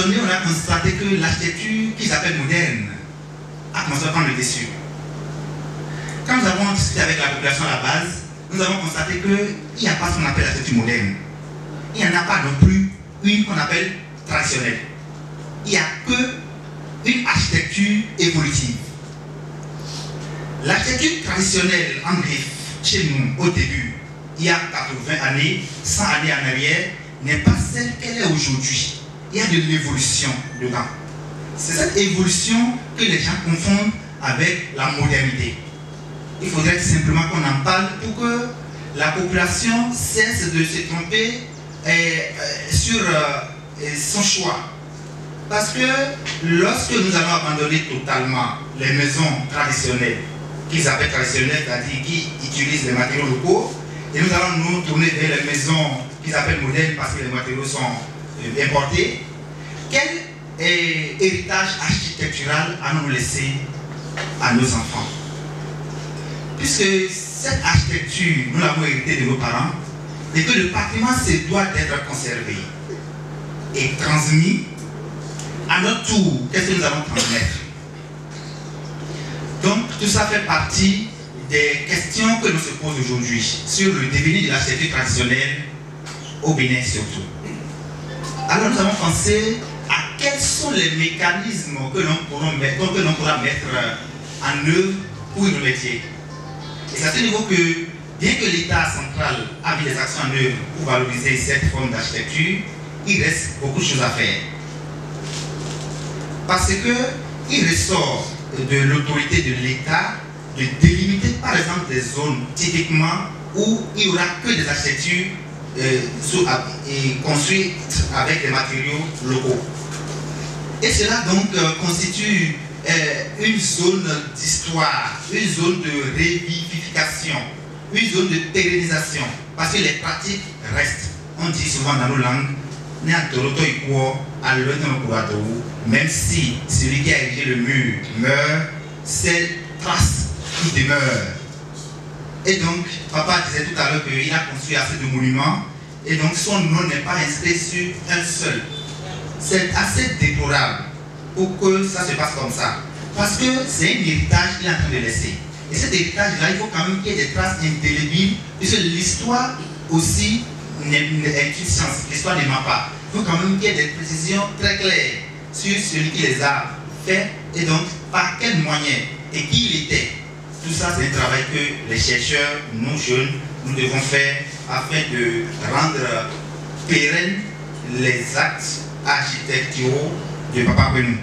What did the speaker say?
donné, on a constaté que l'architecture qu'ils appellent moderne a commencé à prendre le dessus. Quand nous avons discuté avec la population à la base, nous avons constaté qu'il n'y a pas ce qu'on appelle l'architecture moderne. Il n'y en a pas non plus une qu'on appelle traditionnelle. Il n'y a qu'une architecture évolutive. L'architecture traditionnelle en griffe, chez nous, au début, il y a 80 années, 100 années en arrière, n'est pas celle qu'elle est aujourd'hui. Il y a de l'évolution dedans. C'est cette évolution que les gens confondent avec la modernité. Il faudrait simplement qu'on en parle pour que la population cesse de se tromper sur son choix. Parce que lorsque nous allons abandonner totalement les maisons traditionnelles, qu'ils appellent traditionnelles, c'est-à-dire qui utilisent les matériaux locaux, et nous allons nous tourner vers les maisons qu'ils appellent modernes parce que les matériaux sont importés, quel héritage architectural allons-nous laisser à nos enfants? Puisque cette architecture, nous l'avons héritée de nos parents, et que le patrimoine se doit d'être conservé et transmis, à notre tour, qu'est-ce que nous allons transmettre? Donc, tout ça fait partie des questions que nous se posons aujourd'hui sur le devenir de l'architecture traditionnelle au Bénin surtout. Alors, nous avons pensé à quels sont les mécanismes que l'on pourra mettre en œuvre pour y remédier. Et c'est à ce niveau que, bien que l'État central a mis des actions en œuvre pour valoriser cette forme d'architecture, il reste beaucoup de choses à faire. Parce qu'il ressort de l'autorité de l'État de délimiter par exemple des zones typiquement où il n'y aura que des architectures construites avec des matériaux locaux. Et cela donc constitue une zone d'histoire, une zone de revivification, une zone de pérennisation, parce que les pratiques restent. On dit souvent dans nos langues, même si celui qui a érigé le mur meurt, cette trace qui demeure. Et donc, papa disait tout à l'heure qu'il a construit assez de monuments, et donc son nom n'est pas inscrit sur un seul. C'est assez déplorable pour que ça se passe comme ça. Parce que c'est un héritage qu'il est en train de laisser. Et cet héritage-là, il faut quand même qu'il y ait des traces indélébiles, puisque l'histoire aussi est une science. L'histoire ne ment pas. Il faut quand même qu'il y ait des précisions très claires sur celui qui les a fait et donc par quels moyens et qui il était. Tout ça, c'est un travail que les chercheurs, nous jeunes, nous devons faire afin de rendre pérennes les actes architecturaux de Papa Benou.